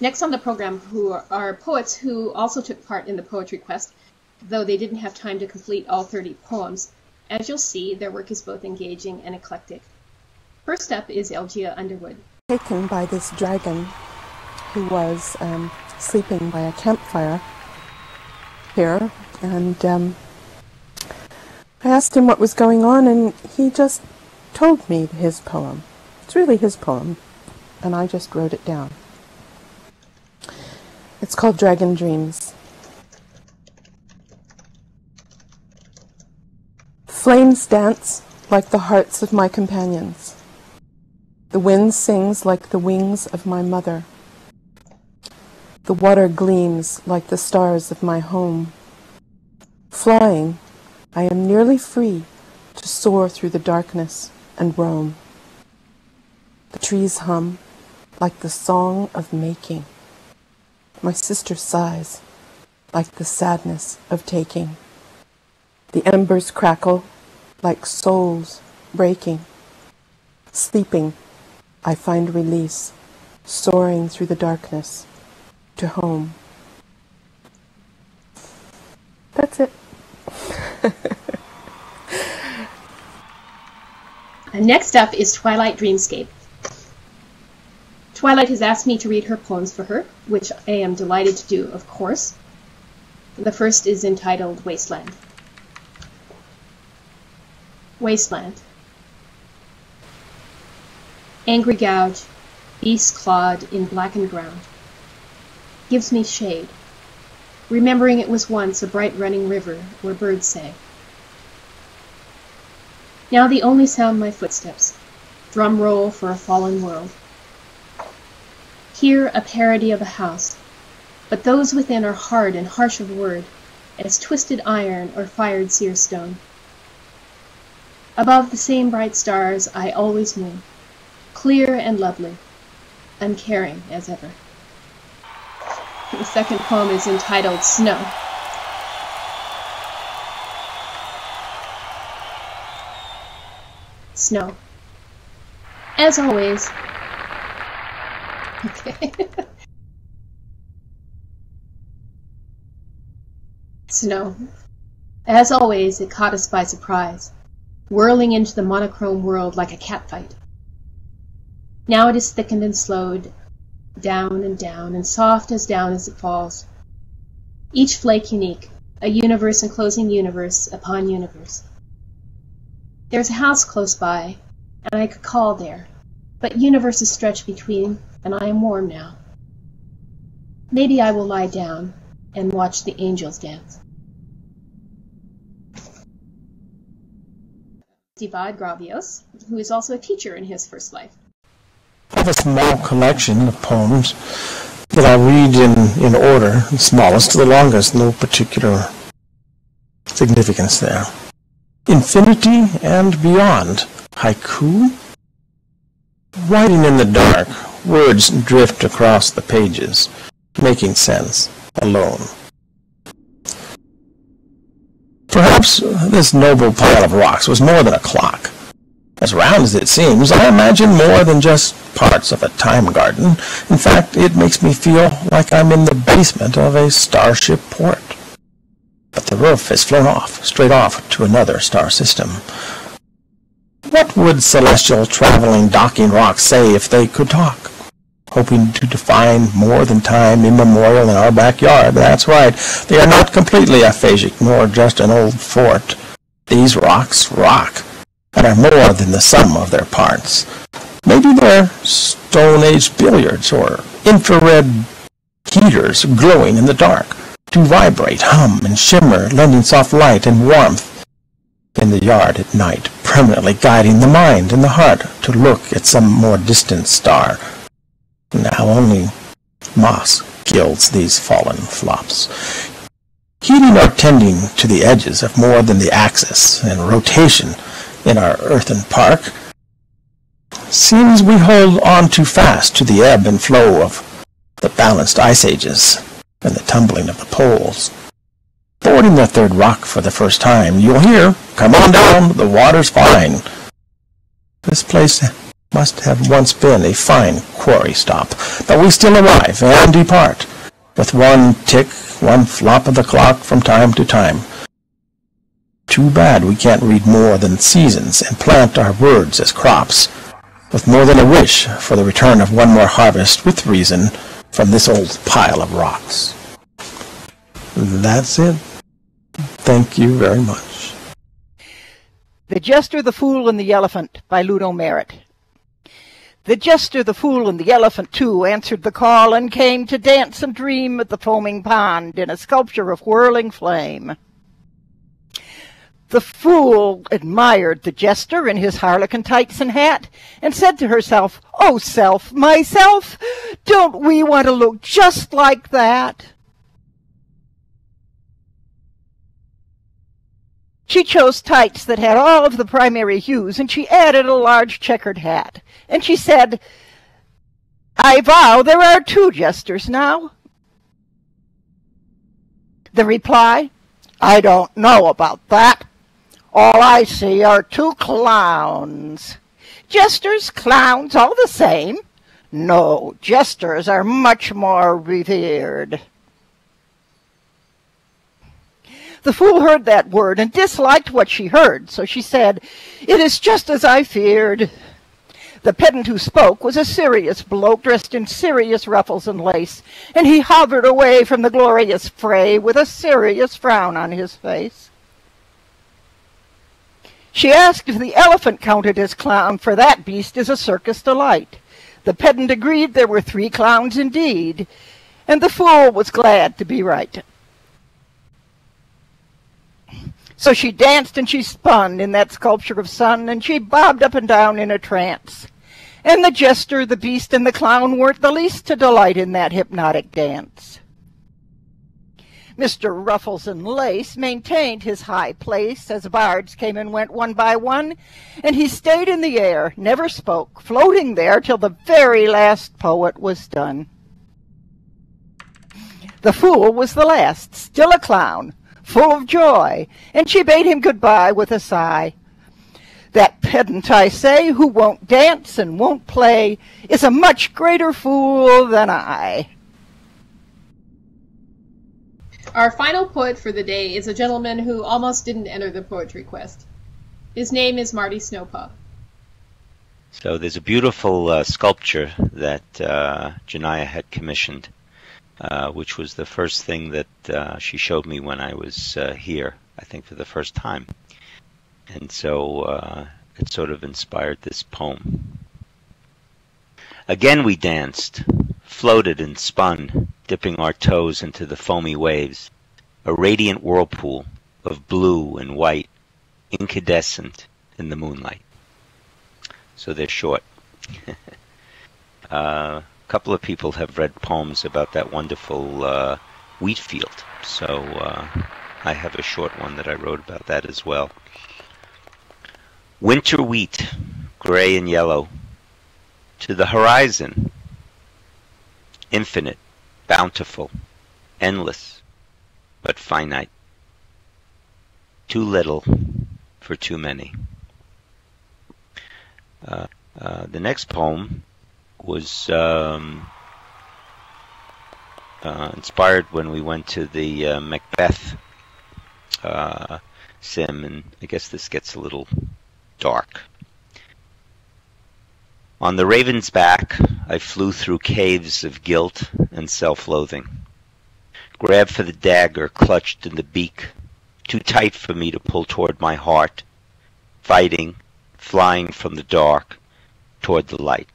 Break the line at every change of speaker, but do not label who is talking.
Next on the program are poets who also took part in the Poetry Quest, though they didn't have time to complete all 30 poems. As you'll see, their work is both engaging and eclectic. First up is Elegia Underwood.
Taken by this dragon who was sleeping by a campfire here, and I asked him what was going on, and he just told me his poem. It's really his poem, and I just wrote it down. It's called Dragon Dreams. Flames dance like the hearts of my companions. The wind sings like the wings of my mother. The water gleams like the stars of my home. Flying, I am nearly free to soar through the darkness and roam. The trees hum like the song of making. My sister sighs like the sadness of taking. The embers crackle like souls breaking. Sleeping, I find release, soaring through the darkness to home. That's it.
Next up is Twilight Dreamscape. Twilight has asked me to read her poems for her, which I am delighted to do, of course. The first is entitled Wasteland. Wasteland. Angry gouge, beast clawed in blackened ground. Gives me shade, remembering it was once a bright running river where birds sang. Now the only sound my footsteps, drum roll for a fallen world. Here a parody of a house, but those within are hard and harsh of word, as twisted iron or fired sear stone. Above the same bright stars I always knew, clear and lovely, uncaring as ever. The second poem is entitled Snow. Snow. As always. Okay. Snow. As always, it caught us by surprise, whirling into the monochrome world like a catfight. Now it is thickened and slowed, down, and soft as down as it falls. Each flake unique, a universe enclosing universe upon universe. There's a house close by, and I could call there, but universes stretch between, and I am warm now. Maybe I will lie down and watch the angels dance. Divad Gravois, who is also a teacher in his first life.
I have a small collection of poems that I read in order, the smallest to the longest, no particular significance there. Infinity and Beyond, haiku. Writing in the dark, words drift across the pages, making sense alone. Perhaps this noble pile of rocks was more than a clock. As round as it seems, I imagine more than just parts of a time garden. In fact, it makes me feel like I'm in the basement of a starship port. But the roof has flown off, straight off to another star system. What would celestial traveling docking rocks say if they could talk? Hoping to define more than time immemorial in our backyard. That's right, they are not completely aphasic, nor just an old fort. These rocks rock, and are more than the sum of their parts. Maybe they're Stone Age billiards or infrared heaters glowing in the dark to vibrate, hum, and shimmer, lending soft light and warmth in the yard at night, permanently guiding the mind and the heart to look at some more distant star. Now only moss gilds these fallen flops. Heating or tending to the edges of more than the axis and rotation in our earthen park, seems we hold on too fast to the ebb and flow of the balanced ice ages and the tumbling of the poles. Boarding the third rock for the first time, you'll hear, "Come on down, the water's fine." This place must have once been a fine quarry stop, but we still arrive and depart, with one tick, one flop of the clock from time to time. Too bad we can't read more than seasons and plant our words as crops, with more than a wish for the return of one more harvest with reason from this old pile of rocks. That's it. Thank you very much.
The Jester, the Fool, and the Elephant by Ludo Merit. The Jester, the Fool, and the Elephant, too, answered the call and came to dance and dream at the foaming pond in a sculpture of whirling flame. The Fool admired the Jester in his harlequin tights and hat, and said to herself, "Oh, self, myself, don't we want to look just like that?" She chose tights that had all of the primary hues, and she added a large checkered hat. And she said, "I vow there are 2 jesters now." The reply, "I don't know about that. All I see are 2 clowns. Jesters, clowns, all the same. No, jesters are much more revered." The Fool heard that word and disliked what she heard, so she said, "It is just as I feared." The pedant who spoke was a serious bloke dressed in serious ruffles and lace, and he hovered away from the glorious fray with a serious frown on his face. She asked if the Elephant counted as clown, for that beast is a circus delight. The pedant agreed there were 3 clowns indeed, and the Fool was glad to be right. So she danced and she spun in that sculpture of sun, and she bobbed up and down in a trance. And the Jester, the Beast, and the Clown weren't the least to delight in that hypnotic dance. Mr. Ruffles and Lace maintained his high place as bards came and went one by one, and he stayed in the air, never spoke, floating there till the very last poet was done. The Fool was the last, still a clown, full of joy, and she bade him goodbye with a sigh. That pedant, I say, who won't dance and won't play, is a much greater fool than I.
Our final poet for the day is a gentleman who almost didn't enter the poetry quest. His name is Marty Snowpaw.
So there's a beautiful sculpture that Jenaia had commissioned, which was the first thing that she showed me when I was here, I think for the first time. And so it sort of inspired this poem. Again we danced, floated and spun, dipping our toes into the foamy waves, a radiant whirlpool of blue and white, incandescent in the moonlight. So they're short. A couple of people have read poems about that wonderful wheat field, so I have a short one that I wrote about that as well. Winter wheat, gray and yellow, to the horizon, infinite, bountiful, endless, but finite, too little for too many. The next poem was inspired when we went to the Macbeth sim, and I guess this gets a little dark. On the raven's back, I flew through caves of guilt and self-loathing. Grabbed for the dagger clutched in the beak, too tight for me to pull toward my heart, fighting, flying from the dark toward the light.